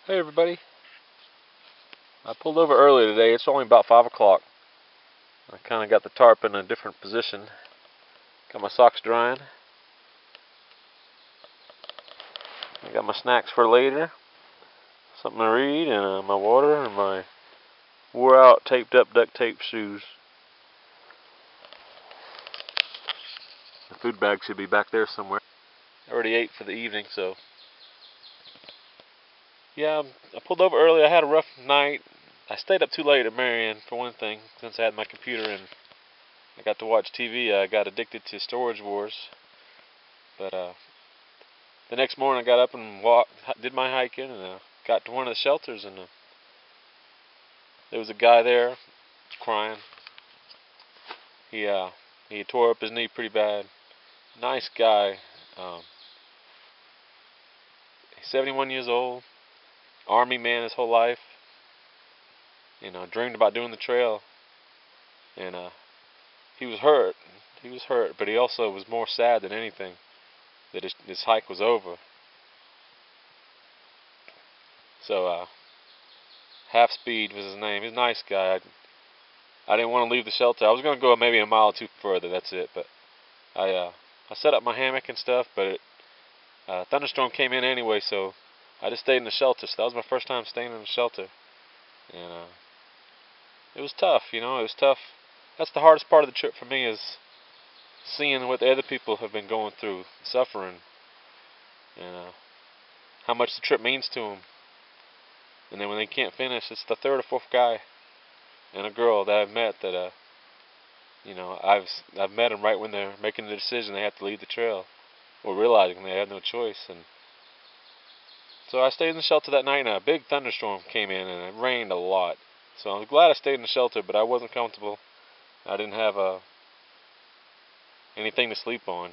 Hey everybody, I pulled over early today. It's only about 5 o'clock. I kind of got the tarp in a different position. Got my socks drying. I got my snacks for later. Something to read, and my water, and my wore out, taped up, duct tape shoes. The food bag should be back there somewhere. I already ate for the evening, so yeah, I pulled over early. I had a rough night. I stayed up too late at Marion, for one thing, since I had my computer and I got to watch TV. I got addicted to Storage Wars. But the next morning I got up and did my hiking, and got to one of the shelters, and there was a guy there crying. He tore up his knee pretty bad. Nice guy. He's 71 years old. Army man his whole life. Dreamed about doing the trail. And he was hurt. He was hurt, but he also was more sad than anything that his hike was over. So Half Speed was his name. He's a nice guy. I didn't want to leave the shelter. I was going to go maybe a mile or two further. That's it. But I set up my hammock and stuff. But thunderstorm came in anyway, so I just stayed in the shelter. So that was my first time staying in the shelter, and it was tough. It was tough. That's the hardest part of the trip for me, is seeing what the other people have been going through, suffering, and how much the trip means to them. And then when they can't finish, it's the third or fourth guy and a girl that I've met that I've met them right when they're making the decision they have to leave the trail, or realizing they have no choice. And so I stayed in the shelter that night, and a big thunderstorm came in, and it rained a lot. So I was glad I stayed in the shelter, but I wasn't comfortable. I didn't have anything to sleep on,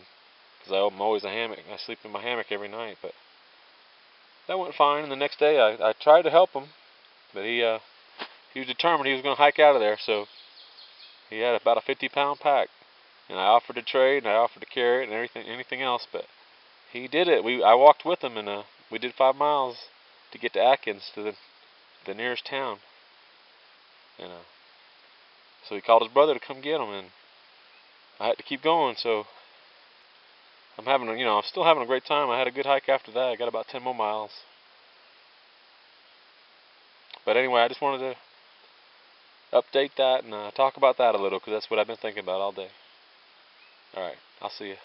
because I'm always a hammock. I sleep in my hammock every night. But that went fine. And the next day I tried to help him, but he was determined he was going to hike out of there. So he had about a 50-pound pack, and I offered to trade, and I offered to carry it, and anything else. But he did it. I walked with him, and we did 5 miles to get to Atkins, to the nearest town. And so he called his brother to come get him, and I had to keep going. So I'm still having a great time. I had a good hike after that. I got about 10 more miles. But anyway, I just wanted to update that and talk about that a little, because that's what I've been thinking about all day. Alright, I'll see you.